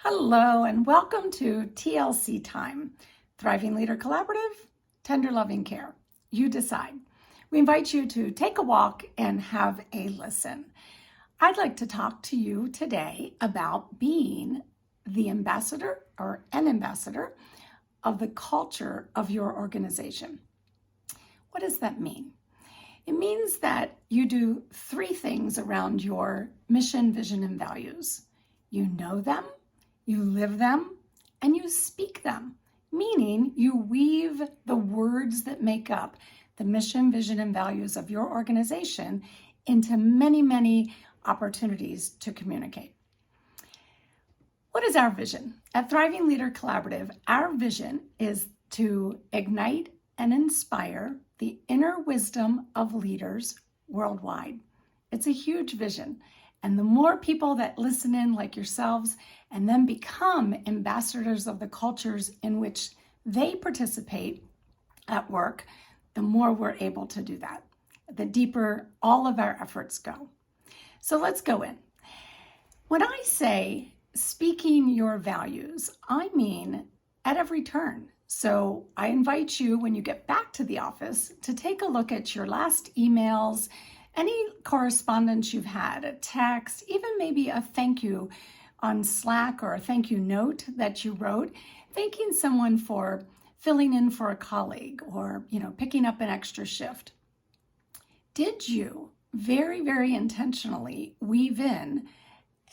Hello and welcome to TLC Time, Thriving Leader Collaborative, Tender Loving Care. You decide. We invite you to take a walk and have a listen. I'd like to talk to you today about being the ambassador or an ambassador of the culture of your organization. What does that mean? It means that you do three things around your mission, vision, and values. You know them, you live them, and you speak them, meaning you weave the words that make up the mission, vision, and values of your organization into many, many opportunities to communicate. What is our vision? At Thriving Leader Collaborative, our vision is to ignite and inspire the inner wisdom of leaders worldwide. It's a huge vision. And the more people that listen in like yourselves and then become ambassadors of the cultures in which they participate at work, the more we're able to do that, the deeper all of our efforts go. So let's go in. When I say speaking your values, I mean at every turn. So I invite you, when you get back to the office, to take a look at your last emails, any correspondence you've had, a text, even maybe a thank you on Slack or a thank you note that you wrote, thanking someone for filling in for a colleague or, picking up an extra shift. Did you very, very intentionally weave in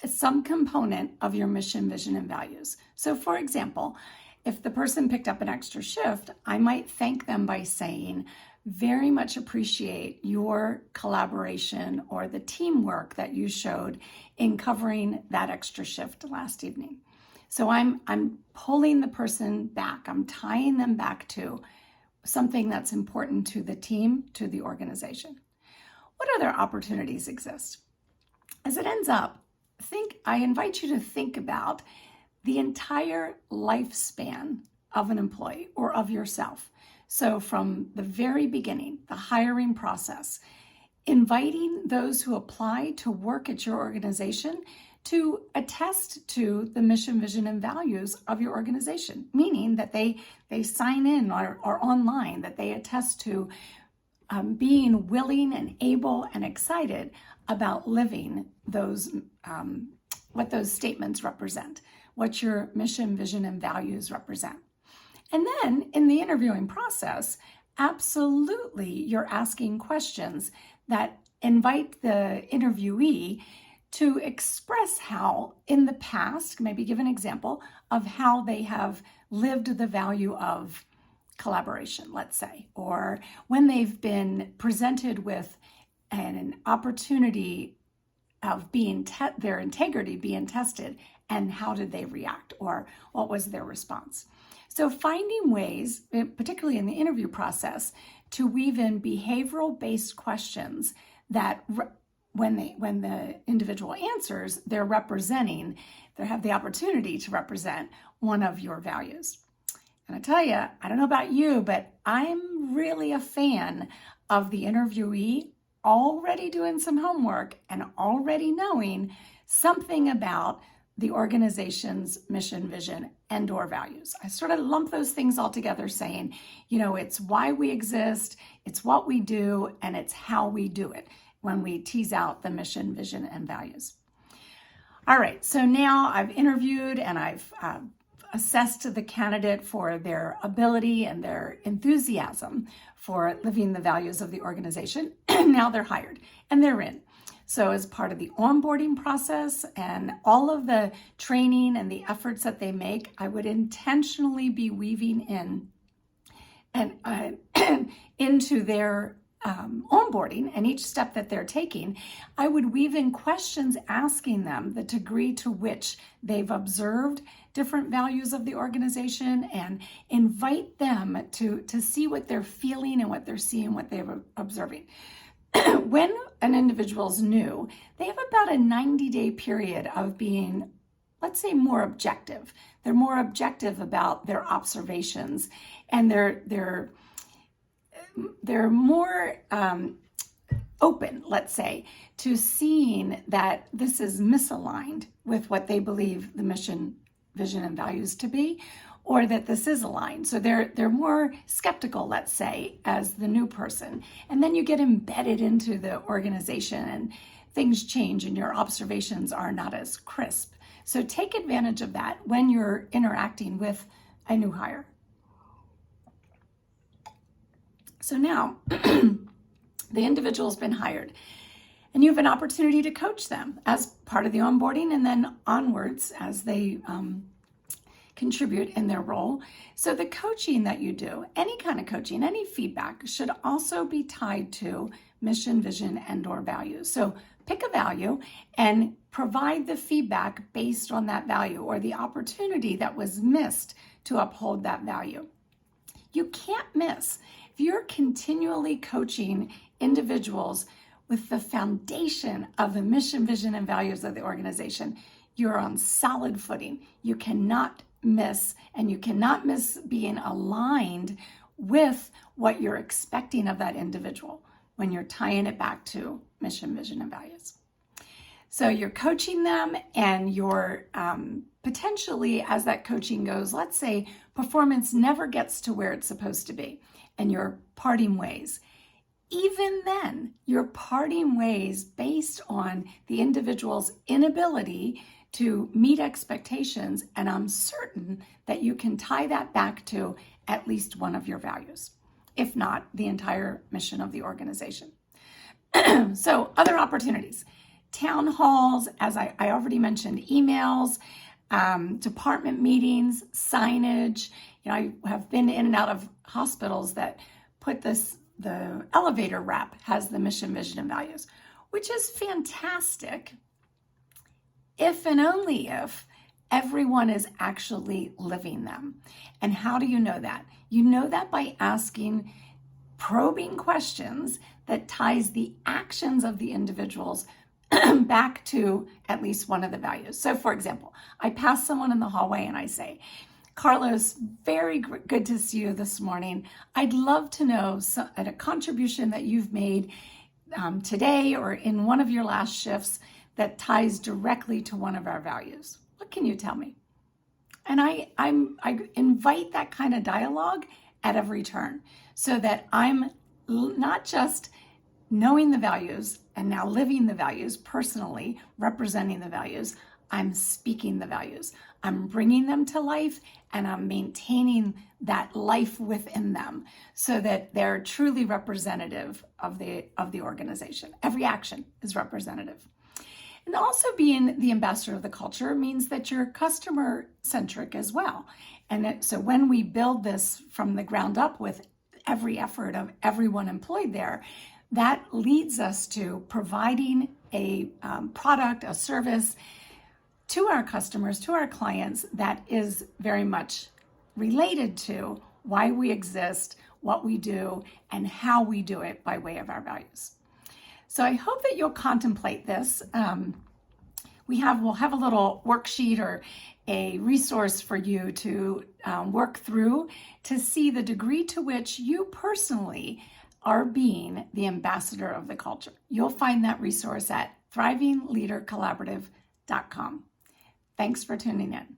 some component of your mission, vision, and values? So for example, if the person picked up an extra shift, I might thank them by saying, very much appreciate your collaboration or the teamwork that you showed in covering that extra shift last evening. So I'm pulling the person back. I'm tying them back to something that's important to the team, to the organization. What other opportunities exist? As it ends up, I invite you to think about the entire lifespan of an employee or of yourself. So from the very beginning, the hiring process, inviting those who apply to work at your organization to attest to the mission, vision, and values of your organization, meaning that they sign in or online, that they attest to being willing and able and excited about living those, what those statements represent, what your mission, vision, and values represent. And then in the interviewing process, absolutely, you're asking questions that invite the interviewee to express how in the past, maybe give an example of how they have lived the value of collaboration, let's say, or when they've been presented with an opportunity of their integrity being tested, and how did they react, or what was their response? So finding ways, particularly in the interview process, to weave in behavioral-based questions that when the individual answers, they have the opportunity to represent one of your values. And I tell you, I don't know about you, but I'm really a fan of the interviewee already doing some homework and already knowing something about the organization's mission, vision, and or values. I sort of lump those things all together saying, it's why we exist, it's what we do, and it's how we do it when we tease out the mission, vision, and values. All right, so now I've interviewed and I've assessed the candidate for their ability and their enthusiasm for living the values of the organization. Now they're hired and they're in. So as part of the onboarding process and all of the training and the efforts that they make, I would intentionally be weaving in and into their onboarding and each step that they're taking. I would weave in questions asking them the degree to which they've observed different values of the organization and invite them to see what they're feeling and what they're seeing, what they're observing. When an individual's new, they have about a 90-day period of being, let's say, more objective. They're more objective about their observations, and they're more open, let's say, to seeing that this is misaligned with what they believe the mission vision, and values to be, or that this is aligned. So they're more skeptical, let's say, as the new person. And then you get embedded into the organization and things change and your observations are not as crisp. So take advantage of that when you're interacting with a new hire. So now the individual's been hired and you have an opportunity to coach them as part of the onboarding and then onwards as they contribute in their role. So the coaching that you do, any kind of coaching, any feedback, should also be tied to mission, vision, and/or values. So pick a value and provide the feedback based on that value or the opportunity that was missed to uphold that value. You can't miss. If you're continually coaching individuals with the foundation of the mission, vision, and values of the organization, you're on solid footing. You cannot miss, and you cannot miss being aligned with what you're expecting of that individual when you're tying it back to mission, vision, and values. So you're coaching them and you're potentially, as that coaching goes, let's say performance never gets to where it's supposed to be and you're parting ways. Even then, you're parting ways based on the individual's inability to meet expectations, and I'm certain that you can tie that back to at least one of your values, if not the entire mission of the organization. So other opportunities, town halls, as I already mentioned, emails, department meetings, signage. You know, I have been in and out of hospitals that put the elevator wrap has the mission, vision, and values, which is fantastic if and only if everyone is actually living them. And how do you know that? You know that by asking probing questions that ties the actions of the individuals back to at least one of the values. So for example, I pass someone in the hallway and I say, Carlos, very good to see you this morning. I'd love to know a contribution that you've made today or in one of your last shifts that ties directly to one of our values. What can you tell me? And I invite that kind of dialogue at every turn so that I'm not just knowing the values and now living the values personally, representing the values, I'm speaking the values. I'm bringing them to life and I'm maintaining that life within them so that they're truly representative of the organization. Every action is representative. And also being the ambassador of the culture means that you're customer-centric as well. And so when we build this from the ground up with every effort of everyone employed there, that leads us to providing a product, a service to our customers, to our clients that is very much related to why we exist, what we do, and how we do it by way of our values. So I hope that you'll contemplate this. We'll have a little worksheet or a resource for you to work through to see the degree to which you personally are being the ambassador of the culture. You'll find that resource at thrivingleadercollaborative.com. Thanks for tuning in.